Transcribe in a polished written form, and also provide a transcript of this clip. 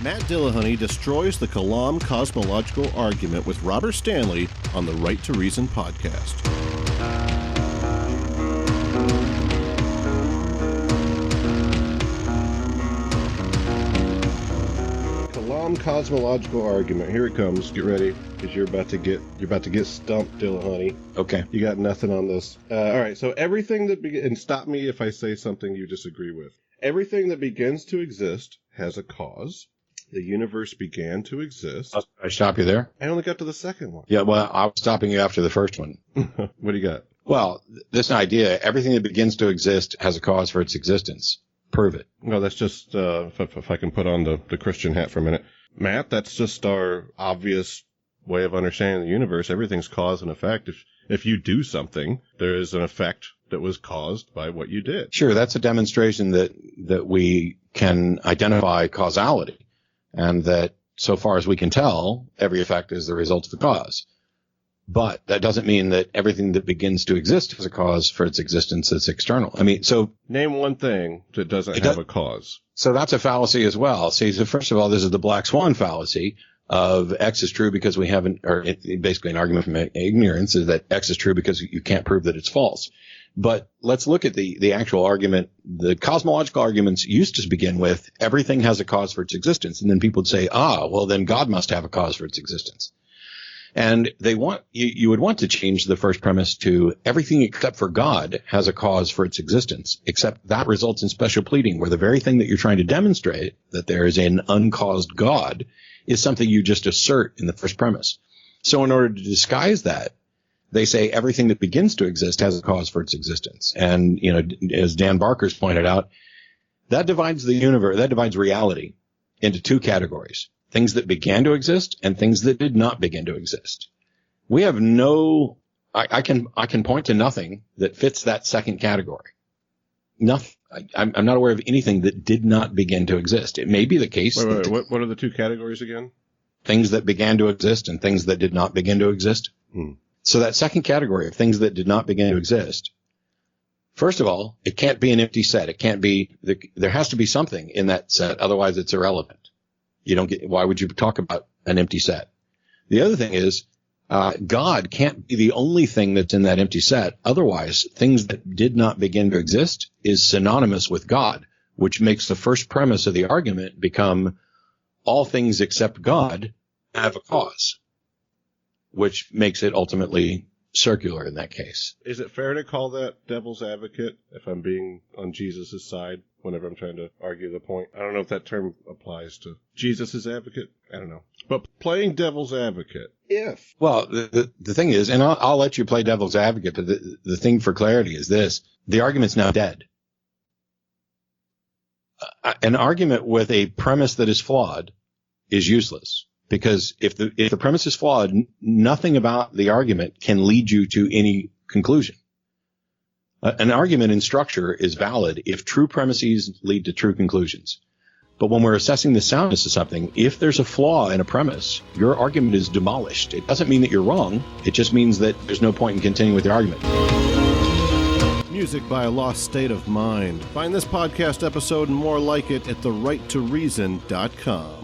Matt Dillahunty destroys the Kalam cosmological argument with Robert Stanley on the Right to Reason podcast. Kalam cosmological argument. Here it comes. Get ready, because you're about to get stumped, Dillahunty. Okay. You got nothing on this. All right. So everything that and stop me if I say something you disagree with. Everything that begins to exist has a cause. The universe began to exist. I stop you there? I only got to the second one. Yeah, well, I was stopping you after the first one. What do you got? Well, this idea, everything that begins to exist has a cause for its existence. Prove it. No, that's just, if I can put on the Christian hat for a minute. Matt, that's just our obvious way of understanding the universe. Everything's cause and effect. If you do something, there is an effect that was caused by what you did. Sure, that's a demonstration that we can identify causality. And that, so far as we can tell, every effect is the result of the cause. But that doesn't mean that everything that begins to exist has a cause for its existence that's external. I mean, so... Name one thing that doesn't have a cause. So that's a fallacy as well. See, so first of all, this is the black swan fallacy of X is true because we haven't, or basically an argument from ignorance is that X is true because you can't prove that it's false. But let's look at the actual argument. The cosmological arguments used to begin with everything has a cause for its existence. And then people would say, well, then God must have a cause for its existence. And you would want to change the first premise to everything except for God has a cause for its existence, except that results in special pleading, where the very thing that you're trying to demonstrate, that there is an uncaused God, is something you just assert in the first premise. So in order to disguise that, they say everything that begins to exist has a cause for its existence. And, as Dan Barker's pointed out, that divides the universe, that divides reality into two categories. Things that began to exist and things that did not begin to exist. We have I can point to nothing that fits that second category. Nothing. I'm not aware of anything that did not begin to exist. It may be the case. Wait. What are the two categories again? Things that began to exist and things that did not begin to exist. So that second category of things that did not begin to exist, first of all, it can't be an empty set. It can't be, there has to be something in that set. Otherwise it's irrelevant. Why would you talk about an empty set? The other thing is, God can't be the only thing that's in that empty set. Otherwise, things that did not begin to exist is synonymous with God, which makes the first premise of the argument become all things except God have a cause, which makes it ultimately circular in that case. Is it fair to call that devil's advocate if I'm being on Jesus' side whenever I'm trying to argue the point? I don't know if that term applies to Jesus' advocate. I don't know. But playing devil's advocate, if... Well, the thing is, and I'll let you play devil's advocate, but the thing for clarity is this. The argument's now dead. An argument with a premise that is flawed is useless. Because if the premise is flawed, nothing about the argument can lead you to any conclusion. An argument in structure is valid if true premises lead to true conclusions. But when we're assessing the soundness of something, if there's a flaw in a premise, your argument is demolished. It doesn't mean that you're wrong. It just means that there's no point in continuing with the argument. Music by A Lost State of Mind. Find this podcast episode and more like it at therighttoreason.com.